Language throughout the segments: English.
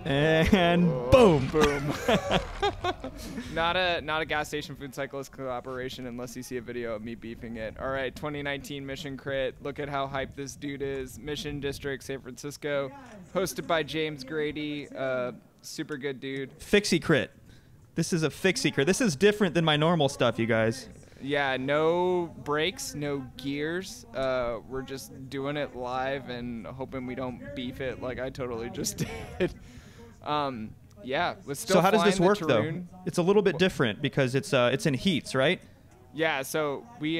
And Whoa, boom. boom. Not a gas station food cyclist collaboration unless you see a video of me beefing it. All right, 2019 Mission Crit. Look at how hyped this dude is. Mission District, San Francisco. Hosted by James Grady. Super good dude. Fixie crit. This is a fixie crit. This is different than my normal stuff, you guys. Yeah, no brakes, no gears. We're just doing it live and hoping we don't beef it like I totally just did. Yeah, was still so how does this flying work the though? Tarun. It's a little bit different because it's in heats, right? Yeah, so we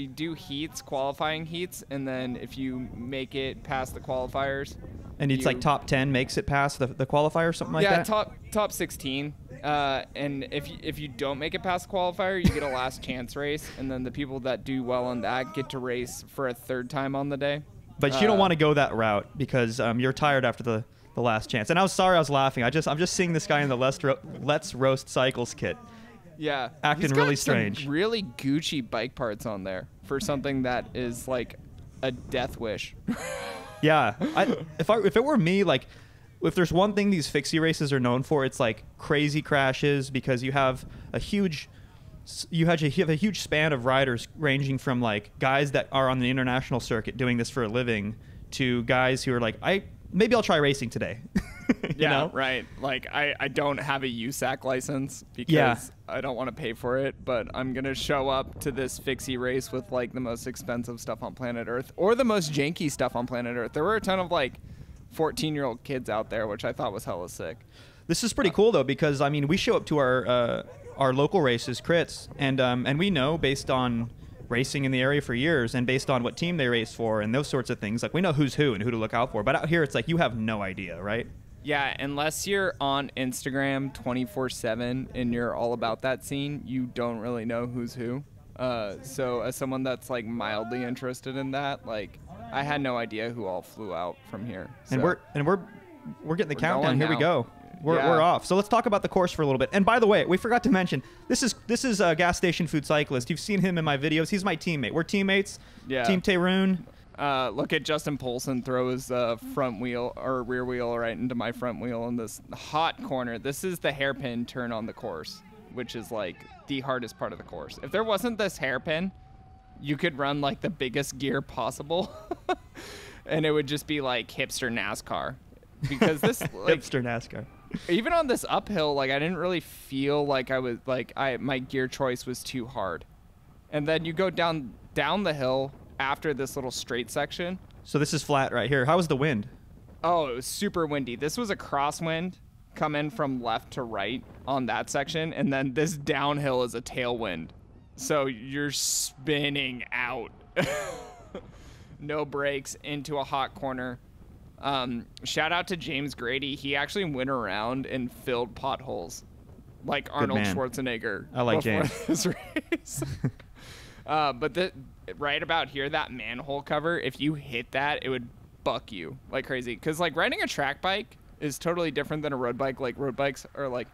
do heats, qualifying heats, and then if you make it past the qualifiers, And it's like top 10 makes it past the qualifier or something like that? Yeah, top 16. And if you don't make it past the qualifier, you get a last chance race, and then the people that do well on that get to race for a third time on the day. But you don't want to go that route because you're tired after the last chance. And I was sorry I was laughing. I'm just seeing this guy in the Let's Roast Cycles kit. Yeah. Acting He's got really some strange. really Gucci bike parts on there for something that is like a death wish. Yeah. If it were me, like, if there's one thing these fixie races are known for, it's like crazy crashes because you have a huge span of riders ranging from like guys that are on the international circuit doing this for a living to guys who are like, maybe I'll try racing today. You know? Right. Like I don't have a USAC license because Yeah. I don't want to pay for it, but I'm going to show up to this fixie race with like the most expensive stuff on planet Earth or the most janky stuff on planet Earth. There were a ton of like 14-year-old kids out there, which I thought was hella sick. This is pretty cool though because I mean we show up to our local races, crits, and we know based on racing in the area for years and based on what team they race for and those sorts of things, like we know who's who and who to look out for. But out here it's like you have no idea, right? Yeah, unless you're on Instagram 24/7 and you're all about that scene, you don't really know who's who. So as someone that's like mildly interested in that, like I had no idea who all flew out from here. So. And we're getting the countdown. Here we now. go. We're off. So let's talk about the course for a little bit. And by the way, we forgot to mention this is a gas station food cyclist. You've seen him in my videos. He's my teammate. We're teammates. Yeah. Team Tarun. Look at Justin Polson throw his front wheel or rear wheel right into my front wheel in this hot corner. This is the hairpin turn on the course, which is like the hardest part of the course. If there wasn't this hairpin, you could run like the biggest gear possible, and it would just be like hipster NASCAR. Because this like, Hipster NASCAR. Even on this uphill, like I didn't really feel like I was like my gear choice was too hard. And then you go down the hill after this little straight section. So this is flat right here. How was the wind? Oh, it was super windy. This was a crosswind coming from left to right on that section, and then this downhill is a tailwind. So you're spinning out. No brakes into a hot corner. Shout out to James Grady. He actually went around and filled potholes like Arnold Schwarzenegger. I like James. This race. But right about here, that manhole cover, if you hit that, it would buck you like crazy. Because like riding a track bike is totally different than a road bike. Like road bikes are like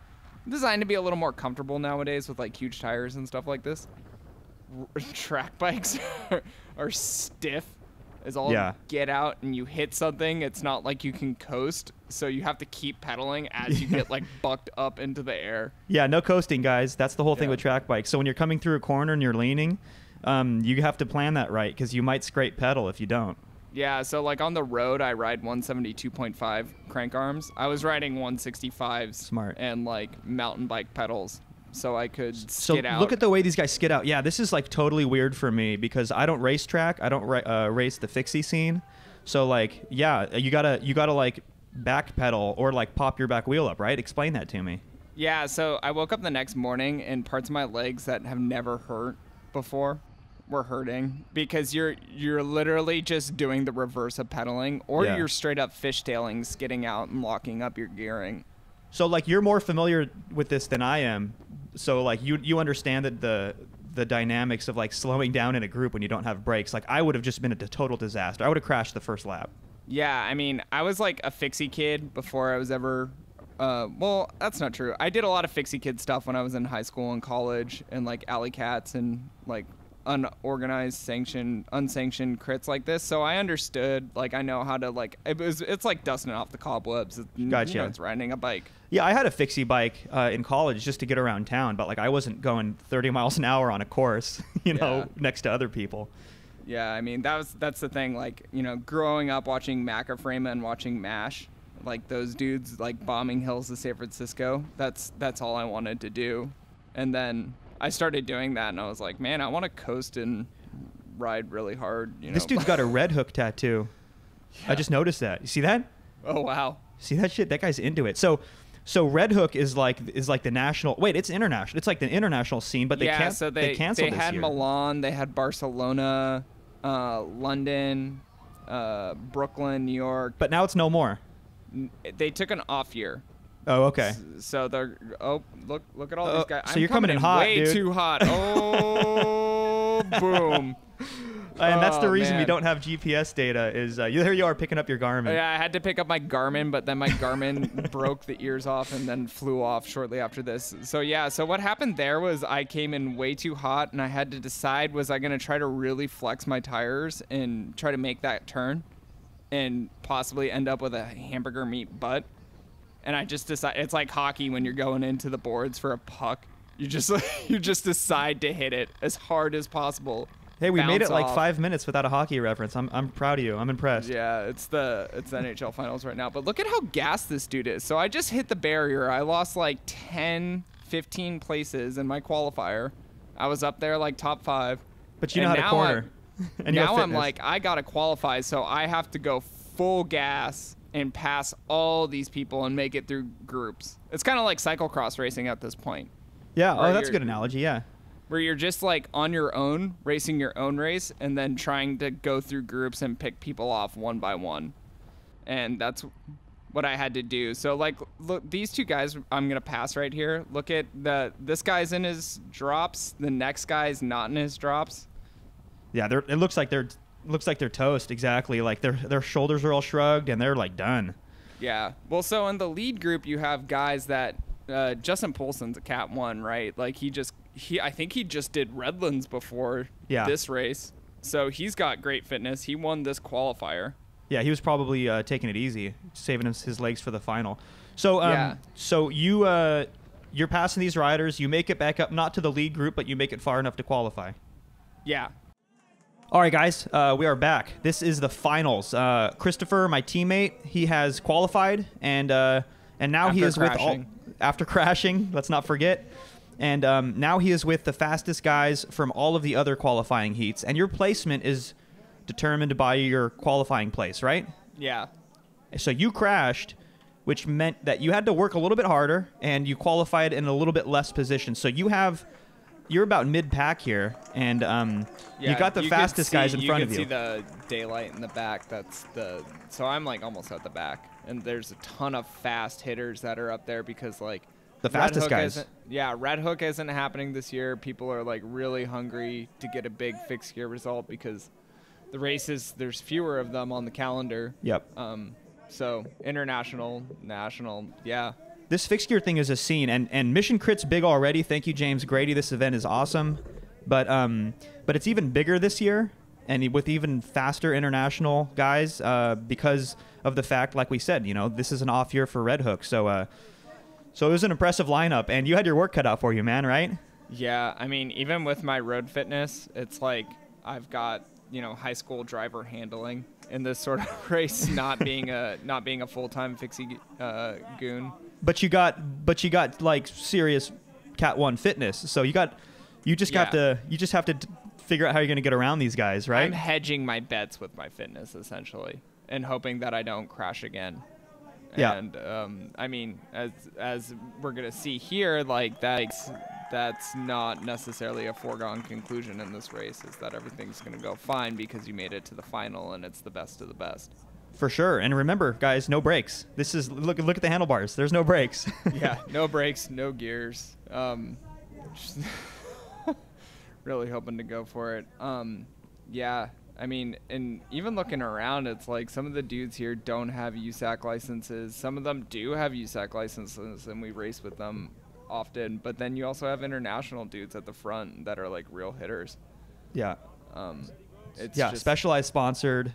designed to be a little more comfortable nowadays with like huge tires and stuff like this. Track bikes are stiff as all get out, and you hit something, it's not like you can coast, so you have to keep pedaling as you get like bucked up into the air. Yeah, no coasting, guys. That's the whole thing with track bikes. So when you're coming through a corner and you're leaning, you have to plan that right because you might scrape pedal if you don't. Yeah, so like on the road, I ride 172.5 crank arms. I was riding 165s. Smart. And like mountain bike pedals, so I could skid out. So look at the way these guys skid out. Yeah, this is like totally weird for me because I don't race track. I don't race the fixie scene. So like, yeah, you gotta like back pedal or like pop your back wheel up, right? Explain that to me. Yeah, so I woke up the next morning and parts of my legs that have never hurt before were hurting because you're literally just doing the reverse of pedaling, or you're straight up fishtailing, skidding out and locking up your gearing. So like you're more familiar with this than I am. So like you understand that the dynamics of like slowing down in a group when you don't have brakes. Like I would have just been a total disaster. I would have crashed the first lap. Yeah, I mean, I was like a fixie kid before I was ever well, that's not true. I did a lot of fixie kid stuff when I was in high school and college and like alley cats and like unorganized, unsanctioned crits like this. So I understood, like, I know how to, like, it's like dusting off the cobwebs. Gotcha. You know, it's riding a bike. Yeah, I had a fixie bike in college just to get around town, but like I wasn't going 30 miles an hour on a course, you know, next to other people. Yeah, I mean, that's the thing. Like, you know, growing up watching Macaframe and watching MASH, like those dudes like bombing hills of San Francisco, that's all I wanted to do. And then I started doing that, and I was like, man, I want to coast and ride really hard. You know? This dude's got a red hook tattoo. Yeah. I just noticed that. You see that? Oh wow. See that shit? That guy's into it. So Red Hook is like the national. Wait, it's international. It's like the international scene, but they canceled they this had year. Milan, they had Barcelona, London, Brooklyn, New York. But now it's no more. They took an off year. Oh, okay. So they're look at all these guys. So you're coming in hot, way dude. too hot. Oh, boom. And that's the reason man. we don't have GPS data is here you are picking up your Garmin. Yeah, I had to pick up my Garmin, but then my Garmin broke the ears off and then flew off shortly after this. So yeah, so what happened there was I came in way too hot, and I had to decide, was I going to try to really flex my tires and try to make that turn and possibly end up with a hamburger meat butt. And I just decided, it's like hockey when you're going into the boards for a puck. You just decide to hit it as hard as possible. Hey, we made it like off. 5 minutes without a hockey reference. I'm proud of you. I'm impressed. Yeah, it's the NHL finals right now. But look at how gassed this dude is. So I just hit the barrier. I lost like 10, 15 places in my qualifier. I was up there like top 5. But you know how to corner. And now I'm like, I got to qualify, so I have to go full gas and pass all these people and make it through groups. It's kind of like cyclocross racing at this point. Yeah, that's a good analogy, yeah. Where you're just like on your own, racing your own race, and then trying to go through groups and pick people off one by one. And that's what I had to do. So like, look, these two guys I'm going to pass right here. Look at this guy's in his drops. The next guy's not in his drops. Yeah, it looks like they're toast, exactly. Like their shoulders are all shrugged and they're like done. Yeah. Well, so in the lead group, you have guys that Justin Poulsen's a Cat1, right? Like I think he just did Redlands before this race. So he's got great fitness. He won this qualifier. Yeah, he was probably taking it easy, saving his legs for the final. So so you're passing these riders, you make it back up, not to the lead group, but you make it far enough to qualify. Yeah. All right, guys, we are back. This is the finals. Christopher, my teammate, he has qualified, and now he is after crashing. Let's not forget. And now he is with the fastest guys from all of the other qualifying heats. And your placement is determined by your qualifying place, right? Yeah. So you crashed, which meant that you had to work a little bit harder, and you qualified in a little bit less position. So you're about mid-pack here, and you got the fastest guys in front of you. You can see the daylight in the back. So I'm like almost at the back, and there's a ton of fast hitters that are up there because like the fastest guys. Red Hook isn't happening this year. People are like really hungry to get a big fixed gear result because the races, there's fewer of them on the calendar. Yep. So international, national, yeah. This fixed gear thing is a scene, and Mission Crit's big already. Thank you, James Grady. This event is awesome, but it's even bigger this year, and with even faster international guys because of the fact, like we said, this is an off year for Red Hook. So it was an impressive lineup, and you had your work cut out for you, man, right? Yeah, I mean, even with my road fitness, it's like I've got high school driver handling in this sort of race, not being a full-time fixie goon. But you got like serious Cat1 fitness. So you just have to figure out how you're going to get around these guys, right? I'm hedging my bets with my fitness essentially, and hoping that I don't crash again. Yeah. And I mean, as we're gonna see here, like that's not necessarily a foregone conclusion in this race. Is that everything's gonna go fine because you made it to the final and it's the best of the best. For sure. And remember, guys, no brakes. This is look at the handlebars. There's no brakes. Yeah, no brakes, no gears. Really hoping to go for it. Yeah. I mean, and even looking around, it's like some of the dudes here don't have USAC licenses. Some of them do have USAC licenses, and we race with them often. But then you also have international dudes at the front that are like real hitters. Yeah. It's Yeah, just, Specialized sponsored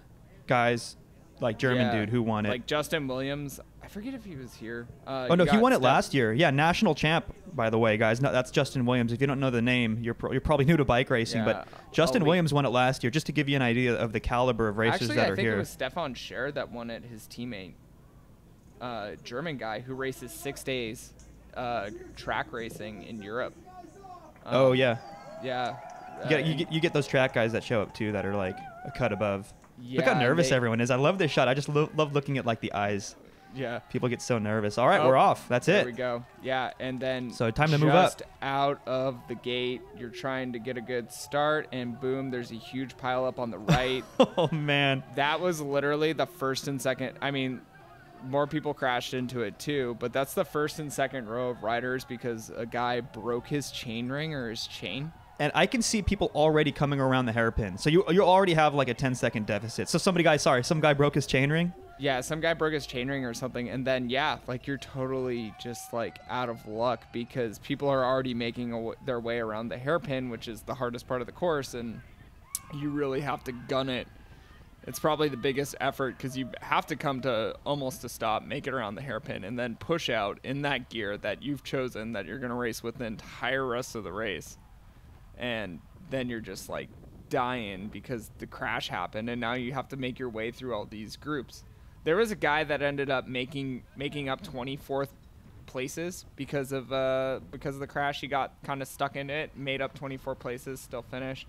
guys, like German yeah, dude who won it. like Justin Williams. I forget if he was here. Oh no, he won it last year. Yeah, national champ, by the way, guys. No, that's Justin Williams. If you don't know the name, you're probably new to bike racing, Yeah, but Justin Elite. Williams won it last year. Just to give you an idea of the caliber of racers Actually, that I are think here. it was Stefan Scher that won it. His teammate, German guy who races 6 days track racing in Europe. Oh yeah, Yeah. you get those track guys that show up too that are like a cut above. Look how Yeah, nervous they- everyone is. I love this shot. I just love looking at like the eyes. Yeah. People get so nervous. All right, Oh, we're off. That's There it. we go. Yeah, and then So time to move up. Just out of the gate, you're trying to get a good start, and boom, there's a huge pile up on the right. Oh man. That was literally the first and second. I mean, more people crashed into it too, but that's the first and second row of riders because a guy broke his chain ring or his chain. And I can see people already coming around the hairpin. So you already have like a 10-second deficit. So some guy broke his chain ring. Yeah, some guy broke his chain ring or something, and then yeah, like you're totally just like out of luck because people are already making their way around the hairpin, which is the hardest part of the course, and you really have to gun it. It's probably the biggest effort because you have to come to almost a stop, make it around the hairpin, and then push out in that gear that you've chosen that you're going to race with the entire rest of the race. And then you're just like dying because the crash happened, and now you have to make your way through all these groups. There was a guy that ended up making up 24th places because of the crash. He got kind of stuck in it, made up 24 places, still finished.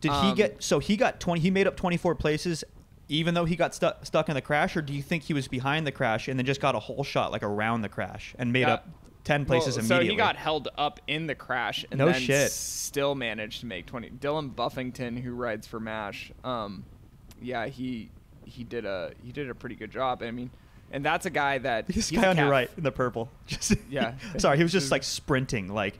Did he get? So he got 20. He made up 24 places, even though he got stuck in the crash, or do you think he was behind the crash and then just got a whole shot like around the crash and made up 10 places immediately? So he got held up in the crash and No then shit. still managed to make 20. Dylan Buffington, who rides for MASH, yeah, he did a pretty good job. I mean, and that's a guy that This he's guy a on your cat- right in the purple. Just Yeah. Sorry, he was just like sprinting, like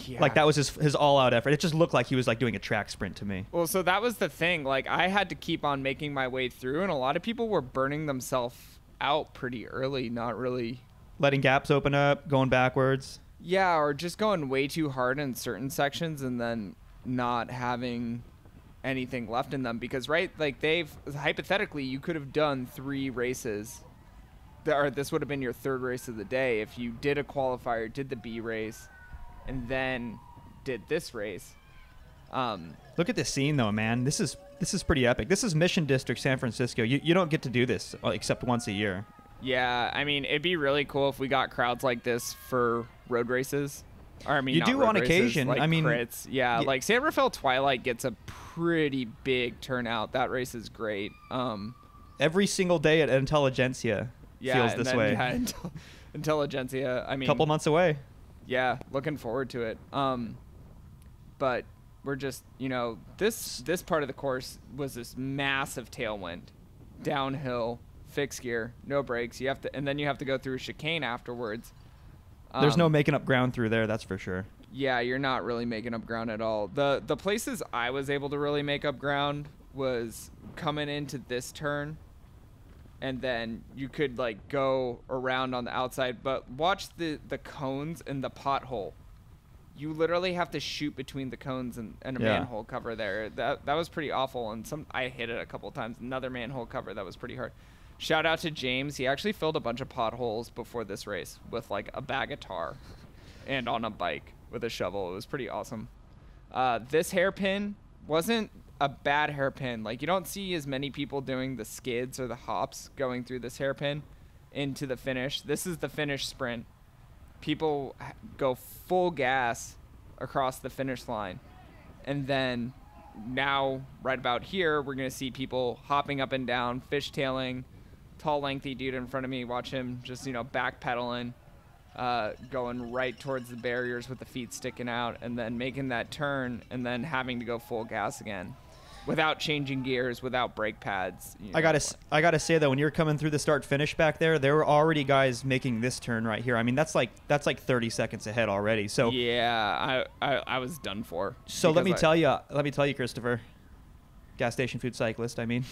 Yeah. that was his all-out effort. It just looked like he was like doing a track sprint to me. Well, so that was the thing. Like, I had to keep on making my way through, and a lot of people were burning themselves out pretty early, not really. Letting gaps open up, going backwards. Yeah, or just going way too hard in certain sections and then not having anything left in them. Because, right, like hypothetically, you could have done 3 races. Or this would have been your 3rd race of the day if you did a qualifier, did the B race, and then did this race. Look at this scene though, man. This is pretty epic. This is Mission District, San Francisco. You don't get to do this except once a year. Yeah, I mean, it'd be really cool if we got crowds like this for road races. Or, I mean, You not do road on races, occasion. like I mean, crits. Yeah, y- like San Rafael Twilight gets a pretty big turnout. That race is great. Every single day at Intelligentsia Yeah, feels and this then, way. Yeah, Intelligentsia. I mean, Couple months away. Yeah, looking forward to it. But we're just, this part of the course was this massive tailwind, downhill, fixed gear, no brakes. And then you have to go through a chicane afterwards. There's no making up ground through there, that's for sure. Yeah, you're not really making up ground at all. The places I was able to really make up ground was coming into this turn, and then you could like go around on the outside, but watch the cones and the pothole. You literally have to shoot between the cones and a manhole cover there. That was pretty awful, and I hit it a couple times. Another manhole cover that was pretty hard. Shout out to James. He actually filled a bunch of potholes before this race with like a bag of tar and on a bike with a shovel. It was pretty awesome. This hairpin wasn't a bad hairpin. Like, you don't see as many people doing the skids or the hops going through this hairpin into the finish. This is the finish sprint. People go full gas across the finish line. And then now, right about here, we're going to see people hopping up and down, fishtailing. Tall, lengthy dude in front of me. Watch him just, backpedaling, going right towards the barriers with the feet sticking out, and then making that turn, and then having to go full gas again, without changing gears, without brake pads. I gotta say though, when you're coming through the start finish back there were already guys making this turn right here. I mean, that's like 30 seconds ahead already. So yeah, I was done for. So let me tell you, Christopher, gas station food cyclist. I mean,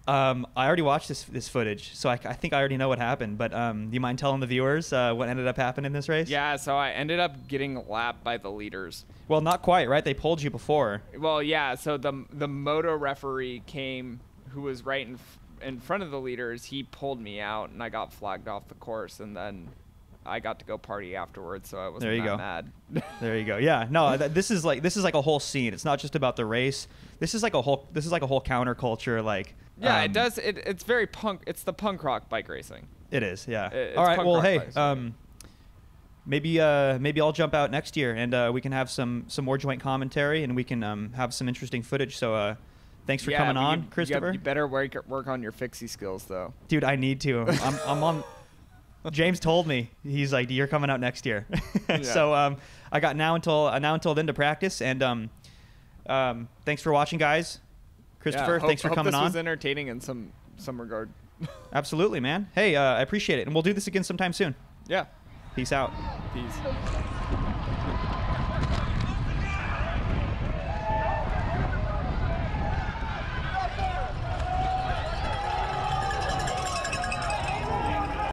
I already watched this footage, so I think I already know what happened. But do you mind telling the viewers what ended up happening in this race? Yeah, so I ended up getting lapped by the leaders. Well, not quite, right? They pulled you before. Well, yeah. So the moto referee came, who was right in front of the leaders. He pulled me out, and I got flagged off the course, and then I got to go party afterwards, so I wasn't that mad. There you go. Yeah, no, this is like a whole scene. It's not just about the race. This is like a whole counterculture. Like yeah, it does. It's very punk. It's the punk rock bike racing. It is. Yeah. It's all right. Well, hey, maybe maybe I'll jump out next year, and we can have some more joint commentary, and we can have some interesting footage. So thanks for coming on, Christopher. You better work on your fixie skills, though. Dude, I need to. I'm on. James told me, he's like, you're coming out next year. Yeah. So I got now until then to practice, and thanks for watching, guys. Christopher, thanks for coming on. This was entertaining in some regard. Absolutely, man. Hey, I appreciate it, and we'll do this again sometime soon. Yeah. Peace out. Peace.